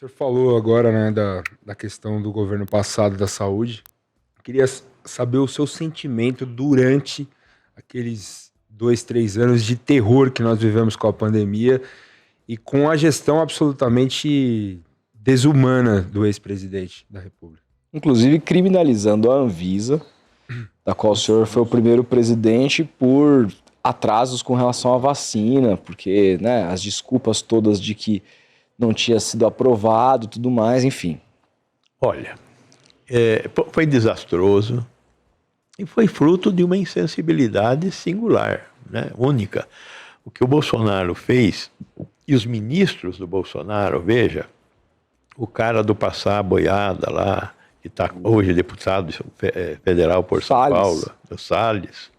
senhor falou agora, né, da questão do governo passado da saúde. Eu queria saber o seu sentimento durante aqueles 2, 3 anos de terror que nós vivemos com a pandemia e com a gestão absolutamente desumana do ex-presidente da República. Inclusive criminalizando a Anvisa, da qual o senhor foi o primeiro presidente por atrasos com relação à vacina, porque, né, as desculpas todas de que não tinha sido aprovado, tudo mais, enfim. Olha, foi desastroso e foi fruto de uma insensibilidade singular, né, única. O que o Bolsonaro fez, e os ministros do Bolsonaro, veja, o cara do passar a boiada lá, que está hoje deputado federal por São Paulo, o Salles,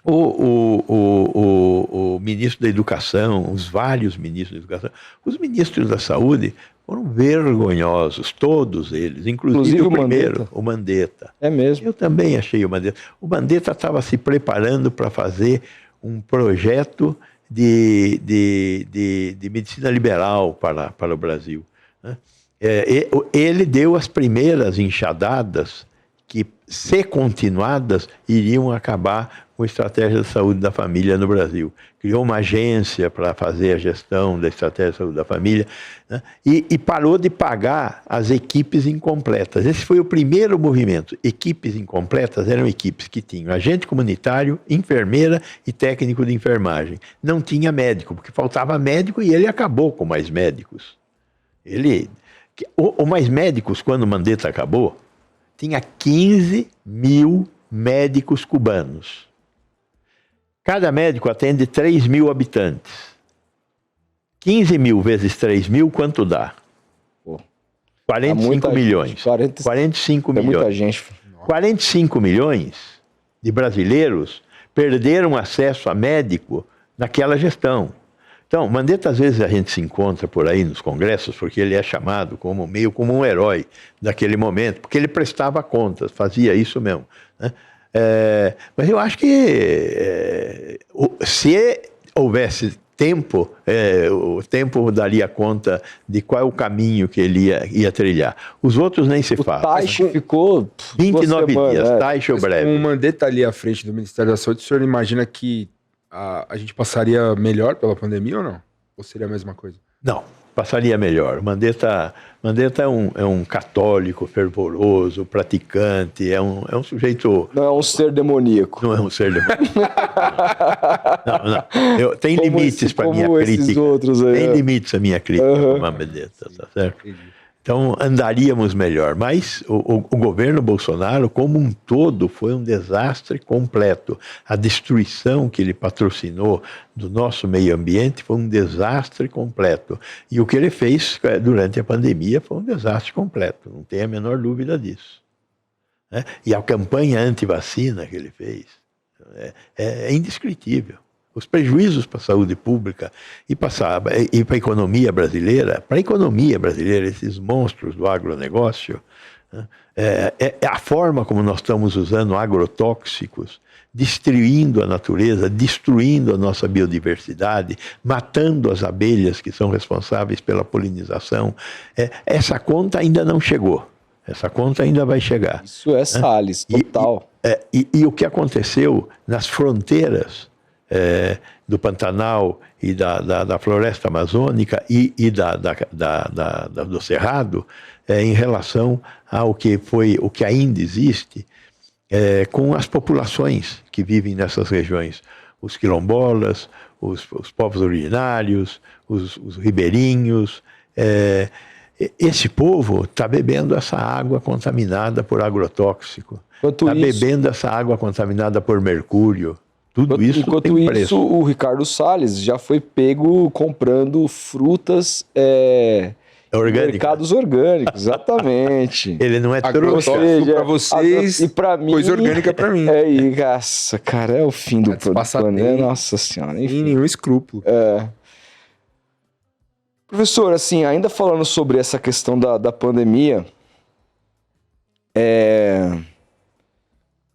o ministro da Educação, os vários ministros da Educação, os ministros da Saúde foram vergonhosos, todos eles, inclusive o primeiro, o Mandetta. É mesmo? Eu também achei o Mandetta. O Mandetta estava se preparando para fazer um projeto de medicina liberal para o Brasil, né? Ele deu as primeiras enxadadas que, se continuadas, iriam acabar com a estratégia de saúde da família no Brasil. Criou uma agência para fazer a gestão da estratégia de saúde da família, né? E parou de pagar as equipes incompletas. Esse foi o primeiro movimento. Equipes incompletas eram equipes que tinham agente comunitário, enfermeira e técnico de enfermagem. Não tinha médico, porque faltava médico e ele acabou com mais médicos. O Mais Médicos, quando o Mandetta acabou, tinha 15 mil médicos cubanos. Cada médico atende 3 mil habitantes. 15 mil vezes 3 mil, quanto dá? 45 milhões. 45 milhões. É muita gente. 45 milhões de brasileiros perderam acesso a médico naquela gestão. Então, Mandetta, às vezes a gente se encontra por aí nos congressos, porque ele é chamado meio como um herói daquele momento, porque ele prestava contas, fazia isso mesmo, né? Mas eu acho que se houvesse tempo, o tempo daria conta de qual é o caminho que ele ia trilhar. Os outros nem se fala. O Taixe ficou 29 dias, Taixe ou breve. Com o Mandetta ali à frente do Ministério da Saúde, o senhor imagina que a gente passaria melhor pela pandemia ou não? Ou seria a mesma coisa? Não, passaria melhor. Mandetta é um católico fervoroso, praticante, é um sujeito... Não é um ser demoníaco. Não é um ser demoníaco. Não. Tem limites para minha crítica. Tem limites a minha crítica para Mandetta, tá certo? Entendi. Então, andaríamos melhor. Mas o governo Bolsonaro, como um todo, foi um desastre completo. A destruição que ele patrocinou do nosso meio ambiente foi um desastre completo. E o que ele fez durante a pandemia foi um desastre completo. Não tem a menor dúvida disso, né? E a campanha anti-vacina que ele fez é indescritível. Os prejuízos para a saúde pública e para a economia brasileira, esses monstros do agronegócio, né, a forma como nós estamos usando agrotóxicos, destruindo a natureza, destruindo a nossa biodiversidade, matando as abelhas que são responsáveis pela polinização. Essa conta ainda não chegou. Essa conta ainda vai chegar. Isso é Salles, total. E o que aconteceu nas fronteiras do Pantanal e da floresta amazônica e do Cerrado, em relação ao que ainda existe com as populações que vivem nessas regiões, os quilombolas, os povos originários, os ribeirinhos. Esse povo está bebendo essa água contaminada por agrotóxico, está bebendo essa água contaminada por mercúrio. Tudo isso enquanto tem preço. Isso, o Ricardo Salles já foi pego comprando frutas mercados orgânicos, exatamente. Ele não é trouxa. Para vocês e para mim, coisa orgânica para mim. Nossa, cara, é o fim do planeta. Nossa senhora. Enfim. Sem nenhum escrúpulo. Professor, assim, ainda falando sobre essa questão da pandemia,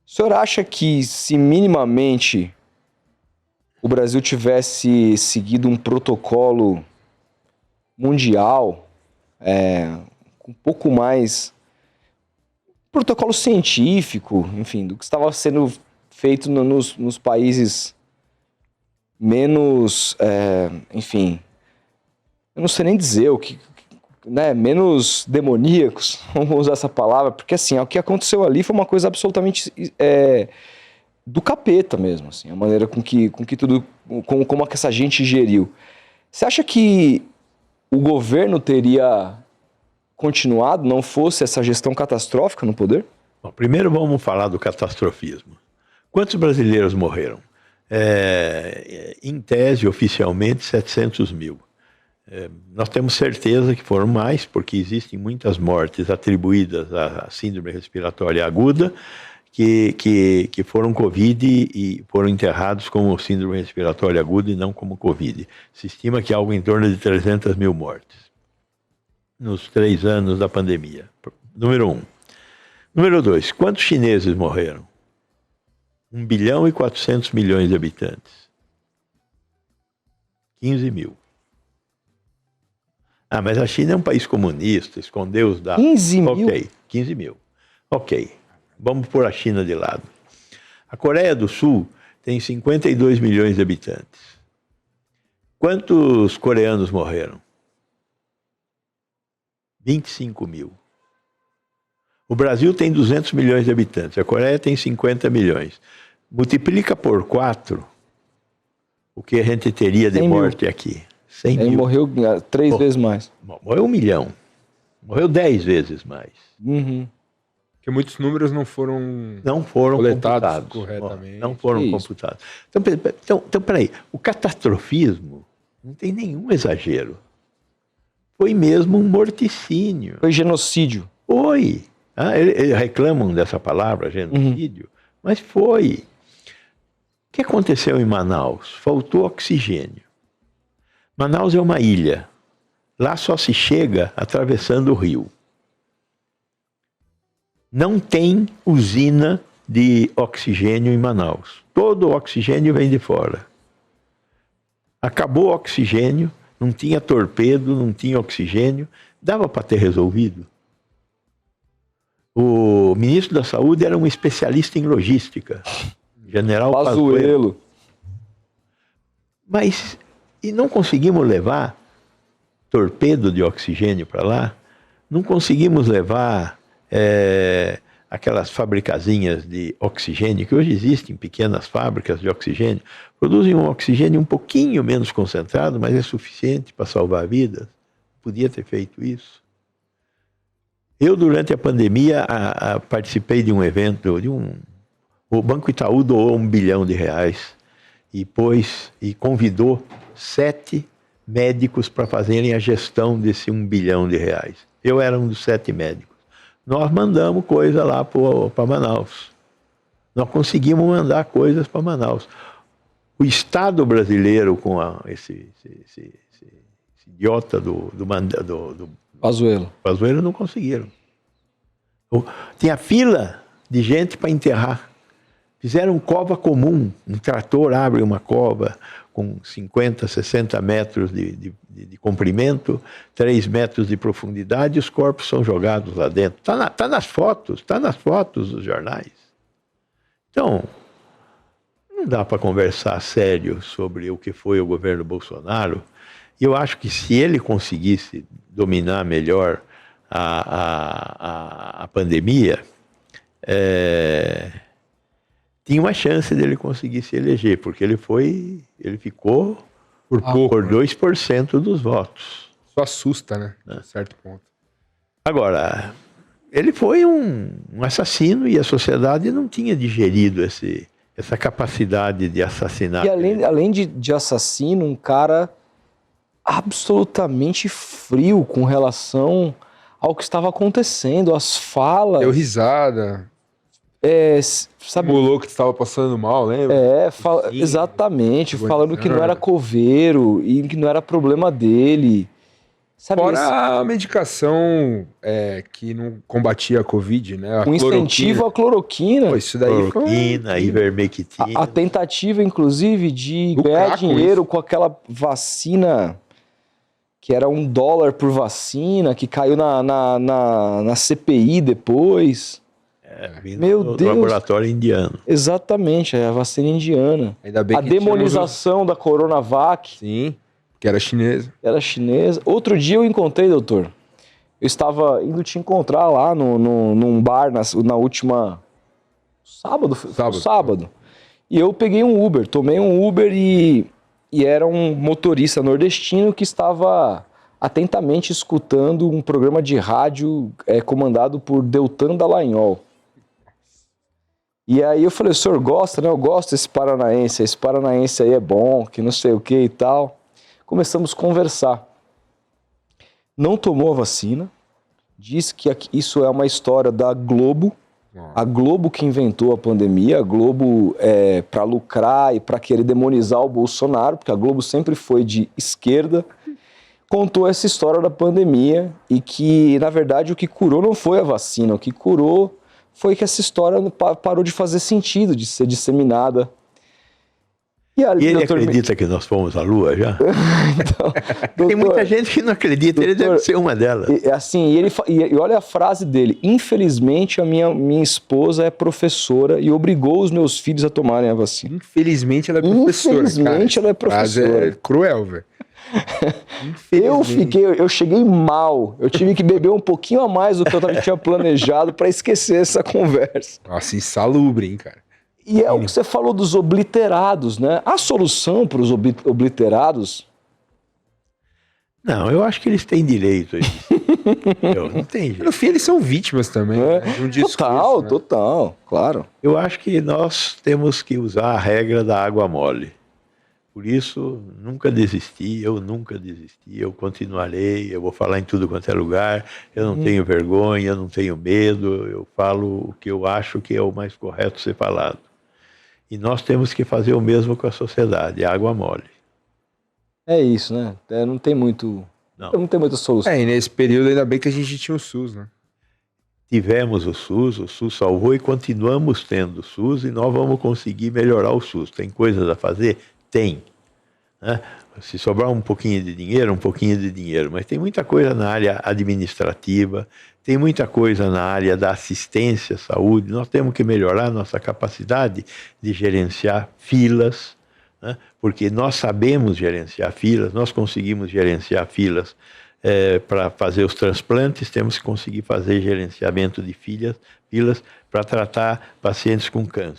o senhor acha que se minimamente o Brasil tivesse seguido um protocolo mundial, com um pouco mais protocolo científico, enfim, do que estava sendo feito nos países menos, enfim, eu não sei nem dizer o que, né, menos demoníacos, vamos usar essa palavra, porque assim, o que aconteceu ali foi uma coisa absolutamente do capeta mesmo, assim, a maneira com que tudo, como que essa gente geriu. Você acha que o governo teria continuado, não fosse essa gestão catastrófica no poder? Bom, primeiro vamos falar do catastrofismo. Quantos brasileiros morreram? Em tese, oficialmente, 700 mil. Nós temos certeza que foram mais, porque existem muitas mortes atribuídas à síndrome respiratória aguda, que foram Covid e foram enterrados como síndrome respiratória aguda e não como Covid. Se estima que há algo em torno de 300 mil mortes nos 3 anos da pandemia. Número 1. Número 2, quantos chineses morreram? 1 bilhão e 400 milhões de habitantes. 15 mil. Ah, mas a China é um país comunista, escondeu os dados. 15 mil? Ok, 15 mil. Ok, vamos pôr a China de lado. A Coreia do Sul tem 52 milhões de habitantes. Quantos coreanos morreram? 25 mil. O Brasil tem 200 milhões de habitantes, a Coreia tem 50 milhões. Multiplica por 4 o que a gente teria de morte aqui. 100 mil. Ele morreu 3 vezes mais. Morreu 1 milhão. Morreu 10 vezes mais. Uhum. Porque muitos números não foram coletados corretamente. Não foram computados. Então, peraí. O catastrofismo não tem nenhum exagero. Foi mesmo um morticínio. Foi genocídio. Foi. Eles reclamam dessa palavra, genocídio, mas foi. O que aconteceu em Manaus? Faltou oxigênio. Manaus é uma ilha. Lá só se chega atravessando o rio. Não tem usina de oxigênio em Manaus. Todo o oxigênio vem de fora. Acabou o oxigênio, não tinha torpedo, não tinha oxigênio. Dava para ter resolvido. O ministro da Saúde era um especialista em logística. General Pazuello. Mas, e não conseguimos levar torpedo de oxigênio para lá? Não conseguimos levar aquelas fabricazinhas de oxigênio, que hoje existem pequenas fábricas de oxigênio, produzem um oxigênio um pouquinho menos concentrado, mas é suficiente para salvar vidas. Podia ter feito isso. Eu, durante a pandemia, participei de um evento, o Banco Itaú doou R$1 bilhão e convidou 7 médicos para fazerem a gestão desse R$1 bilhão. Eu era um dos 7 médicos. Nós mandamos coisa lá para Manaus. Nós conseguimos mandar coisas para Manaus. O Estado brasileiro, com esse idiota do Pazuello, não conseguiram. Tinha fila de gente para enterrar. Fizeram cova comum. Um trator abre uma cova com 50, 60 metros de comprimento, 3 metros de profundidade, e os corpos são jogados lá dentro. Tá nas fotos dos jornais. Então, não dá para conversar sério sobre o que foi o governo Bolsonaro. E eu acho que se ele conseguisse dominar melhor a pandemia, tinha uma chance dele conseguir se eleger, porque ele ficou por 2% dos votos. Isso assusta, né? A certo ponto. Agora, ele foi um assassino e a sociedade não tinha digerido essa capacidade de assassinar. E além de assassino, um cara absolutamente frio com relação ao que estava acontecendo, as falas. Deu risada. Simulou que estava passando mal, lembra? Exatamente, falando que não era coveiro e que não era problema dele. Sabe, fora a medicação que não combatia a Covid, né? Incentivo à cloroquina. Isso daí cloroquina, ivermectina. A tentativa, inclusive, de ganhar dinheiro com aquela vacina que era $1 por vacina, que caiu na CPI depois. Meu Deus. Laboratório indiano. Exatamente, a vacina indiana. Ainda bem a demonização da Coronavac. Sim, que era chinesa. Era chinesa. Outro dia eu encontrei, doutor. Eu estava indo te encontrar lá num bar na última... Sábado. E eu peguei um Uber, tomei um Uber e era um motorista nordestino que estava atentamente escutando um programa de rádio comandado por Deltan Dallagnol. E aí eu falei, o senhor gosta, né? Eu gosto desse paranaense, esse paranaense aí é bom, que não sei o que e tal. Começamos a conversar. Não tomou a vacina, disse que isso é uma história da Globo, a Globo que inventou a pandemia, a Globo para lucrar e para querer demonizar o Bolsonaro, porque a Globo sempre foi de esquerda, contou essa história da pandemia e que, na verdade, o que curou não foi a vacina, o que curou foi que essa história parou de fazer sentido, de ser disseminada. E ele acredita que nós fomos à Lua já? Então, tem muita gente que não acredita, ele deve ser uma delas. E olha a frase dele, infelizmente a minha esposa é professora e obrigou os meus filhos a tomarem a vacina. Infelizmente ela é professora. Infelizmente ela é professora. É cruel, velho. Eu cheguei mal, eu tive que beber um pouquinho a mais do que eu tinha planejado para esquecer essa conversa. Nossa, insalubre, hein, cara. E é o que você falou dos obliterados, né? A solução para os obliterados... Não, eu acho que eles têm direito a isso. Não tem jeito. No fim, eles são vítimas também. Né? De um discurso, total, claro. Eu acho que nós temos que usar a regra da água mole. Por isso, nunca desisti, eu continuarei, eu vou falar em tudo quanto é lugar, eu não tenho vergonha, eu não tenho medo, eu falo o que eu acho que é o mais correto ser falado. E nós temos que fazer o mesmo com a sociedade, água mole. É isso, né? Não tem muita solução. E nesse período ainda bem que a gente tinha o SUS, né? Tivemos o SUS salvou e continuamos tendo o SUS e nós vamos conseguir melhorar o SUS. Tem coisas a fazer? Tem. Né? Se sobrar um pouquinho de dinheiro, mas tem muita coisa na área administrativa, tem muita coisa na área da assistência à saúde. Nós temos que melhorar nossa capacidade de gerenciar filas, né? Porque nós sabemos gerenciar filas, nós conseguimos gerenciar filas para fazer os transplantes, temos que conseguir fazer gerenciamento de filas para tratar pacientes com câncer.